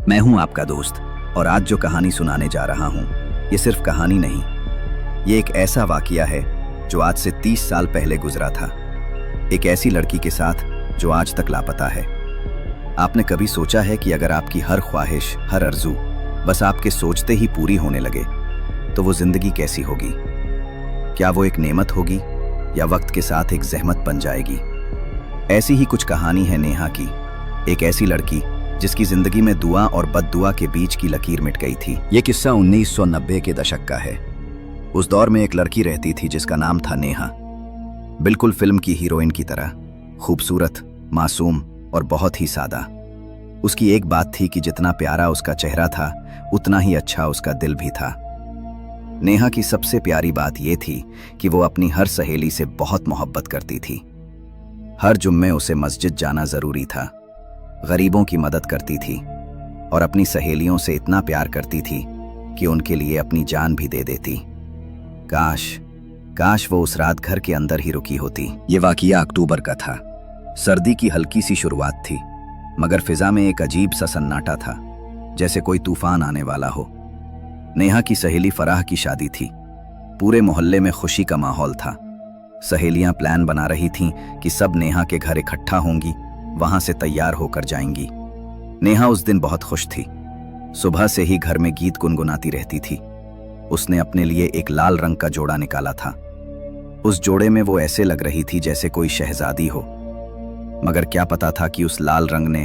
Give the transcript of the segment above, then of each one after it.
मैं हूं आपका दोस्त और आज जो कहानी सुनाने जा रहा हूं ये सिर्फ कहानी नहीं, ये एक ऐसा वाकया है जो आज से 30 साल पहले गुजरा था। एक ऐसी लड़की के साथ जो आज तक लापता है। आपने कभी सोचा है कि अगर आपकी हर ख्वाहिश, हर आरज़ू बस आपके सोचते ही पूरी होने लगे तो वो जिंदगी कैसी होगी? क्या वो एक नेमत होगी या वक्त के साथ एक ज़हमत बन जाएगी? ऐसी ही कुछ कहानी है नेहा की, एक ऐसी लड़की जिसकी जिंदगी में दुआ और बद्दुआ के बीच की लकीर मिट गई थी। ये किस्सा 1990 के दशक का है। उस दौर में एक लड़की रहती थी जिसका नाम था नेहा। बिल्कुल फिल्म की हीरोइन की तरह, खूबसूरत, मासूम और बहुत ही सादा। उसकी एक बात थी कि जितना प्यारा उसका चेहरा था उतना ही अच्छा उसका दिल भी था। नेहा की सबसे प्यारी बात यह थी कि वो अपनी हर सहेली से बहुत मोहब्बत करती थी। हर जुम्मे उसे मस्जिद जाना जरूरी था, गरीबों की मदद करती थी और अपनी सहेलियों से इतना प्यार करती थी कि उनके लिए अपनी जान भी दे देती। काश वो उस रात घर के अंदर ही रुकी होती। ये वाकया अक्टूबर का था। सर्दी की हल्की सी शुरुआत थी, मगर फिजा में एक अजीब सा सन्नाटा था, जैसे कोई तूफान आने वाला हो। नेहा की सहेली फराह की शादी थी। पूरे मोहल्ले में खुशी का माहौल था। सहेलियां प्लान बना रही थीं कि सब नेहा के घर इकट्ठा होंगी, वहां से तैयार होकर जाएंगी। नेहा उस दिन बहुत खुश थी। सुबह से ही घर में गीत गुनगुनाती रहती थी। उसने अपने लिए एक लाल रंग का जोड़ा निकाला था। उस जोड़े में वो ऐसे लग रही थी जैसे कोई शहजादी हो, मगर क्या पता था कि उस लाल रंग ने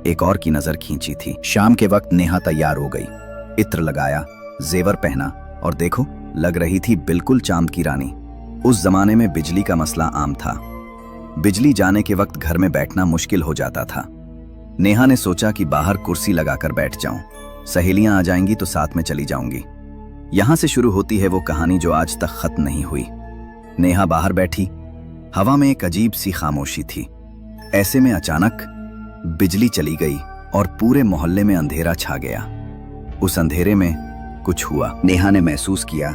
एक और की नजर खींची थी। शाम के वक्त नेहा तैयार हो गई, इत्र लगाया, जेवर पहना और देखो, लग रही थी बिल्कुल चांद की रानी। उस जमाने में बिजली का मसला आम था। बिजली जाने के वक्त घर में बैठना मुश्किल हो जाता था। नेहा ने सोचा कि बाहर कुर्सी लगाकर बैठ जाऊं, सहेलियां आ जाएंगी तो साथ में चली जाऊंगी। यहां से शुरू होती है वो कहानी जो आज तक खत्म नहीं हुई। नेहा बाहर बैठी, हवा में एक अजीब सी खामोशी थी। ऐसे में अचानक बिजली चली गई और पूरे मोहल्ले में अंधेरा छा गया। उस अंधेरे में कुछ हुआ। नेहा ने महसूस किया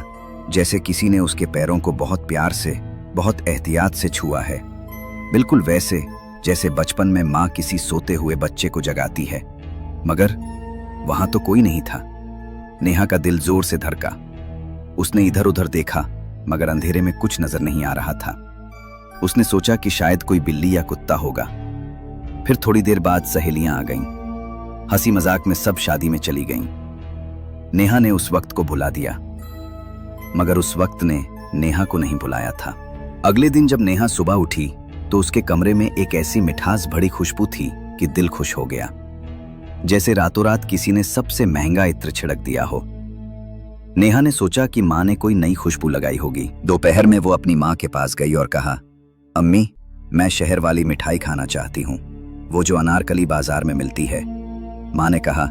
जैसे किसी ने उसके पैरों को बहुत प्यार से, बहुत एहतियात से छुआ है। बिल्कुल वैसे जैसे बचपन में माँ किसी सोते हुए बच्चे को जगाती है। मगर वहां तो कोई नहीं था। नेहा का दिल जोर से धड़का। उसने इधर उधर देखा, मगर अंधेरे में कुछ नजर नहीं आ रहा था। उसने सोचा कि शायद कोई बिल्ली या कुत्ता होगा। फिर थोड़ी देर बाद सहेलियां आ गईं। हंसी मजाक में सब शादी में चली गईं। नेहा ने उस वक्त को भुला दिया, मगर उस वक्त ने नेहा को नहीं भुलाया था। अगले दिन जब नेहा सुबह उठी तो उसके कमरे में एक ऐसी मिठास भरी खुशबू थी कि दिल खुश हो गया, जैसे रातों रात किसी ने सबसे महंगा इत्र छिड़क दिया हो। नेहा ने सोचा कि माँ ने कोई नई खुशबू लगाई होगी। दोपहर में वो अपनी माँ के पास गई और कहा, अम्मी, मैं शहर वाली मिठाई खाना चाहती हूँ, वो जो अनारकली बाजार में मिलती है। माँ ने कहा,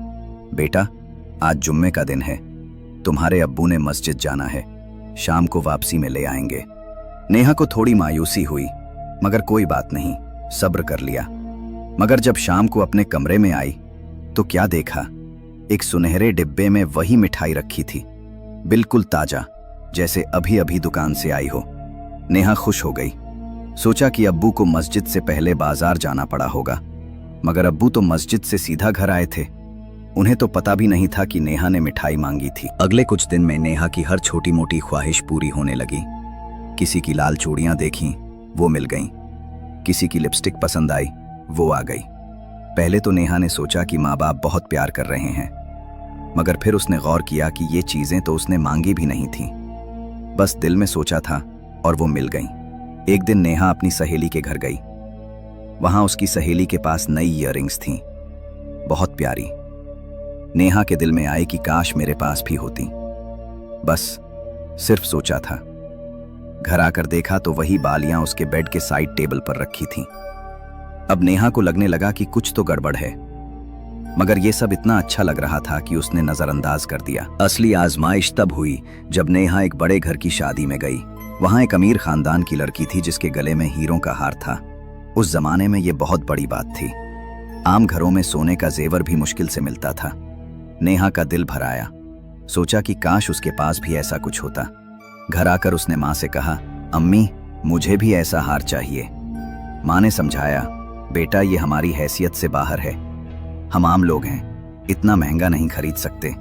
बेटा, आज जुम्मे का दिन है, तुम्हारे अब्बू ने मस्जिद जाना है, शाम को वापसी में ले आएंगे। नेहा को थोड़ी मायूसी हुई, मगर कोई बात नहीं, सब्र कर लिया। मगर जब शाम को अपने कमरे में आई तो क्या देखा, एक सुनहरे डिब्बे में वही मिठाई रखी थी, बिल्कुल ताजा, जैसे अभी अभी दुकान से आई हो। नेहा खुश हो गई। सोचा कि अब्बू को मस्जिद से पहले बाजार जाना पड़ा होगा, मगर अब्बू तो मस्जिद से सीधा घर आए थे। उन्हें तो पता भी नहीं था कि नेहा ने मिठाई मांगी थी। अगले कुछ दिन में नेहा की हर छोटी मोटी ख्वाहिश पूरी होने लगी। किसी की लाल चूड़ियां देखी, वो मिल गईं। किसी की लिपस्टिक पसंद आई, वो आ गई। पहले तो नेहा ने सोचा कि माँ बाप बहुत प्यार कर रहे हैं, मगर फिर उसने गौर किया कि ये चीजें तो उसने मांगी भी नहीं थीं, बस दिल में सोचा था और वो मिल गईं। एक दिन नेहा अपनी सहेली के घर गई। वहां उसकी सहेली के पास नई ईयररिंग्स थीं, बहुत प्यारी। नेहा के दिल में आई कि काश मेरे पास भी होती। बस सिर्फ सोचा था। घर आकर देखा तो वही बालियां उसके बेड के साइड टेबल पर रखी थीं। अब नेहा को लगने लगा कि कुछ तो गड़बड़ है, मगर यह सब इतना अच्छा लग रहा था कि उसने नजरअंदाज कर दिया। असली आजमाइश तब हुई जब नेहा एक बड़े घर की शादी में गई। वहां एक अमीर खानदान की लड़की थी जिसके गले में हीरों का हार था। उस जमाने में यह बहुत बड़ी बात थी। आम घरों में सोने का जेवर भी मुश्किल से मिलता था। नेहा का दिल भर आया। सोचा कि काश उसके पास भी ऐसा कुछ होता। घर आकर उसने माँ से कहा, अम्मी, मुझे भी ऐसा हार चाहिए। माँ ने समझाया, बेटा, ये हमारी हैसियत से बाहर है, हम आम लोग हैं, इतना महंगा नहीं खरीद सकते।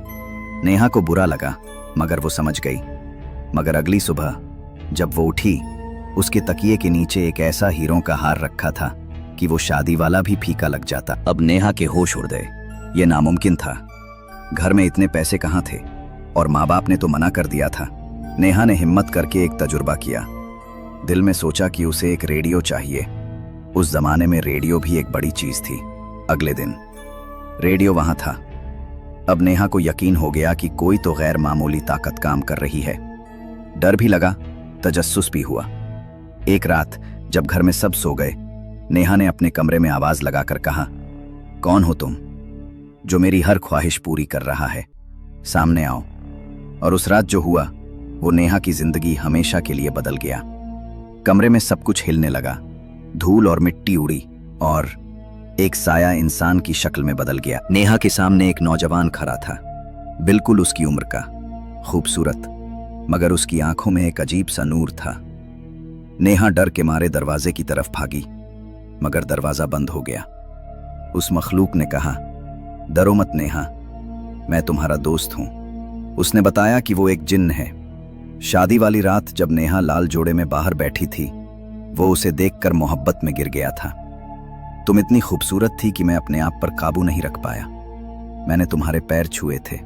नेहा को बुरा लगा, मगर वो समझ गई। मगर अगली सुबह जब वो उठी, उसके तकिए के नीचे एक ऐसा हीरों का हार रखा था कि वो शादी वाला भी फीका लग जाता। अब नेहा के होश उड़ गए। ये नामुमकिन था। घर में इतने पैसे कहाँ थे, और माँ बाप ने तो मना कर दिया था। नेहा ने हिम्मत करके एक तजुर्बा किया। दिल में सोचा कि उसे एक रेडियो चाहिए। उस जमाने में रेडियो भी एक बड़ी चीज थी। अगले दिन रेडियो वहां था। अब नेहा को यकीन हो गया कि कोई तो गैर मामूली ताकत काम कर रही है। डर भी लगा, तजस्सुस भी हुआ। एक रात जब घर में सब सो गए, नेहा ने अपने कमरे में आवाज लगाकर कहा, कौन हो तुम जो मेरी हर ख्वाहिश पूरी कर रहा है? सामने आओ। और उस रात जो हुआ वो नेहा की जिंदगी हमेशा के लिए बदल गया। कमरे में सब कुछ हिलने लगा। धूल और मिट्टी उड़ी और एक साया इंसान की शक्ल में बदल गया। नेहा के सामने एक नौजवान खड़ा था, बिल्कुल उसकी उम्र का, खूबसूरत, मगर उसकी आंखों में एक अजीब सा नूर था। नेहा डर के मारे दरवाजे की तरफ भागी, मगर दरवाजा बंद हो गया। उस मखलूक ने कहा, डरो मत नेहा, मैं तुम्हारा दोस्त हूं। उसने बताया कि वो एक जिन्न है। शादी वाली रात जब नेहा लाल जोड़े में बाहर बैठी थी, वो उसे देखकर मोहब्बत में गिर गया था। तुम इतनी खूबसूरत थी कि मैं अपने आप पर काबू नहीं रख पाया। मैंने तुम्हारे पैर छुए थे,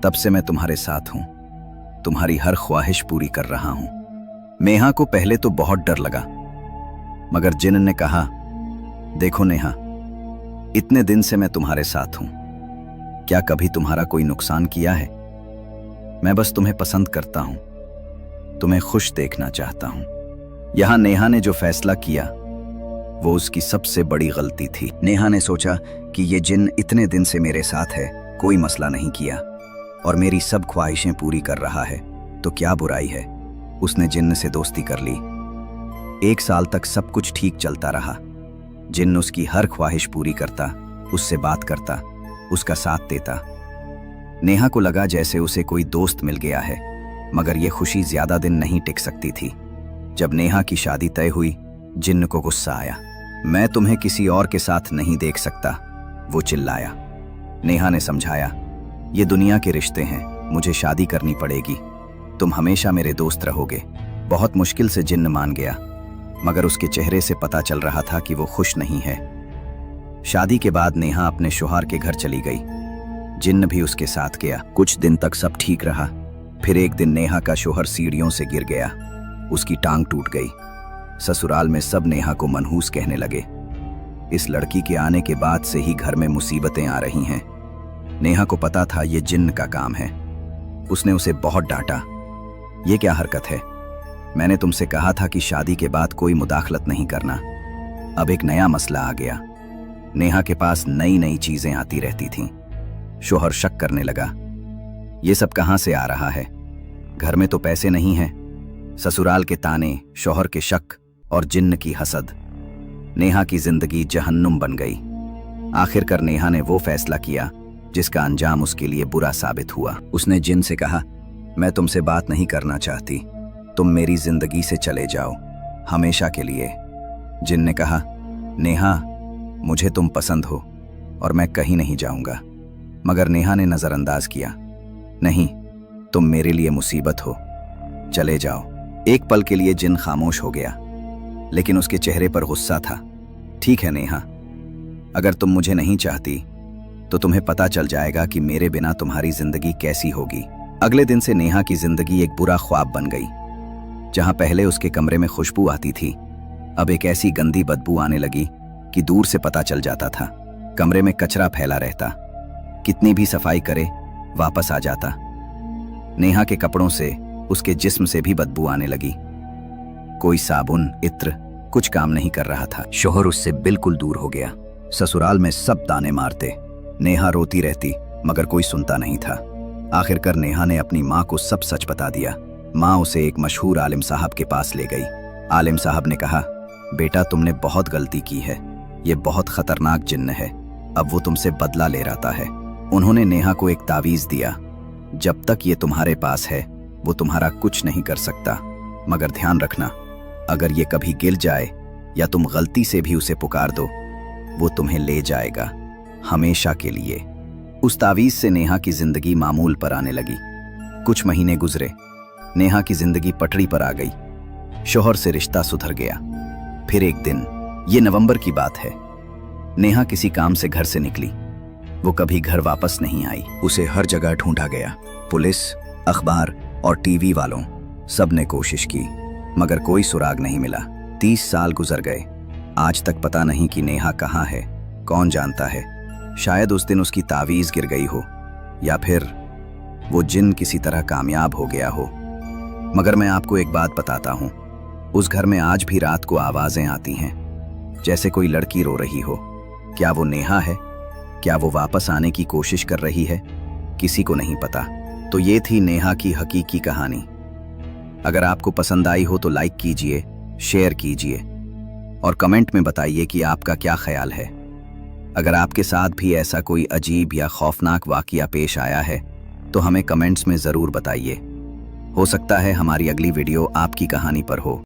तब से मैं तुम्हारे साथ हूं, तुम्हारी हर ख्वाहिश पूरी कर रहा हूं। नेहा को पहले तो बहुत डर लगा, मगर जिन्न ने कहा, देखो नेहा, इतने दिन से मैं तुम्हारे साथ हूं। क्या कभी तुम्हारा कोई नुकसान किया है? मैं बस तुम्हें पसंद करता हूं, तुम्हें खुश देखना चाहता हूं। यहां नेहा ने जो फैसला किया वो उसकी सबसे बड़ी गलती थी। नेहा ने सोचा कि ये जिन्न इतने दिन से मेरे साथ है, कोई मसला नहीं किया और मेरी सब ख्वाहिशें पूरी कर रहा है, तो क्या बुराई है। उसने जिन्न से दोस्ती कर ली। 1 साल तक सब कुछ ठीक चलता रहा। जिन्न उसकी हर ख्वाहिश पूरी करता, उससे बात करता, उसका साथ देता। नेहा को लगा जैसे उसे कोई दोस्त मिल गया है, मगर यह खुशी ज्यादा दिन नहीं टिक सकती थी। जब नेहा की शादी तय हुई, जिन्न को गुस्सा आया। मैं तुम्हें किसी और के साथ नहीं देख सकता, वो चिल्लाया। नेहा ने समझाया, ये दुनिया के रिश्ते हैं, मुझे शादी करनी पड़ेगी, तुम हमेशा मेरे दोस्त रहोगे। बहुत मुश्किल से जिन्न मान गया, मगर उसके चेहरे से पता चल रहा था कि वो खुश नहीं है। शादी के बाद नेहा अपने शौहर के घर चली गई। जिन्न भी उसके साथ गया। कुछ दिन तक सब ठीक रहा। फिर एक दिन नेहा का शौहर सीढ़ियों से गिर गया, उसकी टांग टूट गई। ससुराल में सब नेहा को मनहूस कहने लगे। इस लड़की के आने के बाद से ही घर में मुसीबतें आ रही हैं। नेहा को पता था ये जिन्न का काम है। उसने उसे बहुत डांटा। ये क्या हरकत है? मैंने तुमसे कहा था कि शादी के बाद कोई मुदाखलत नहीं करना। अब एक नया मसला आ गया। नेहा के पास नई नई चीजें आती रहती थीं। शौहर शक करने लगा, ये सब कहां से आ रहा है? घर में तो पैसे नहीं हैं। ससुराल के ताने, शौहर के शक और जिन्न की हसद। नेहा की जिंदगी जहन्नुम बन गई। आखिरकार नेहा ने वो फैसला किया जिसका अंजाम उसके लिए बुरा साबित हुआ। उसने जिन्न से कहा, मैं तुमसे बात नहीं करना चाहती, तुम मेरी जिंदगी से चले जाओ, हमेशा के लिए। जिन्न ने कहा, नेहा, मुझे तुम पसंद हो और मैं कहीं नहीं जाऊंगा। मगर नेहा ने नजरअंदाज किया, नहीं, तुम मेरे लिए मुसीबत हो, चले जाओ। एक पल के लिए जिन्न खामोश हो गया, लेकिन उसके चेहरे पर गुस्सा था। ठीक है नेहा, अगर तुम मुझे नहीं चाहती तो तुम्हें पता चल जाएगा कि मेरे बिना तुम्हारी जिंदगी कैसी होगी। अगले दिन से नेहा की जिंदगी एक बुरा ख्वाब बन गई। जहां पहले उसके कमरे में खुशबू आती थी, अब एक ऐसी गंदी बदबू आने लगी कि दूर से पता चल जाता था। कमरे में कचरा फैला रहता, कितनी भी सफाई करे वापस आ जाता। नेहा के कपड़ों से, उसके जिस्म से भी बदबू आने लगी। कोई साबुन, इत्र कुछ काम नहीं कर रहा था। शौहर उससे बिल्कुल दूर हो गया। ससुराल में सब ताने मारते। नेहा रोती रहती, मगर कोई सुनता नहीं था। आखिरकार नेहा ने अपनी माँ को सब सच बता दिया। माँ उसे एक मशहूर आलिम साहब के पास ले गई। आलिम साहब ने कहा, बेटा, तुमने बहुत गलती की है, ये बहुत खतरनाक जिन्न है, अब वो तुमसे बदला ले रहा है। उन्होंने नेहा को एक तावीज दिया, जब तक ये तुम्हारे पास है वो तुम्हारा कुछ नहीं कर सकता, मगर ध्यान रखना, अगर ये कभी गिर जाए या तुम गलती से भी उसे पुकार दो, वो तुम्हें ले जाएगा, हमेशा के लिए। उस तावीज से नेहा की जिंदगी मामूल पर आने लगी। कुछ महीने गुजरे, नेहा की जिंदगी पटरी पर आ गई। शौहर से रिश्ता सुधर गया। फिर एक दिन, ये नवंबर की बात है, नेहा किसी काम से घर से निकली। वो कभी घर वापस नहीं आई। उसे हर जगह ढूंढा गया। पुलिस, अखबार और टीवी वालों सब ने कोशिश की, मगर कोई सुराग नहीं मिला। 30 साल गुजर गए। आज तक पता नहीं कि नेहा कहाँ है। कौन जानता है, शायद उस दिन उसकी तावीज गिर गई हो, या फिर वो जिन किसी तरह कामयाब हो गया हो। मगर मैं आपको एक बात बताता हूँ, उस घर में आज भी रात को आवाजें आती हैं, जैसे कोई लड़की रो रही हो। क्या वो नेहा है? क्या वो वापस आने की कोशिश कर रही है? किसी को नहीं पता। तो ये थी नेहा की हकीकी कहानी। अगर आपको पसंद आई हो तो लाइक कीजिए, शेयर कीजिए और कमेंट में बताइए कि आपका क्या ख्याल है। अगर आपके साथ भी ऐसा कोई अजीब या खौफनाक वाकया पेश आया है तो हमें कमेंट्स में ज़रूर बताइए। हो सकता है हमारी अगली वीडियो आपकी कहानी पर हो।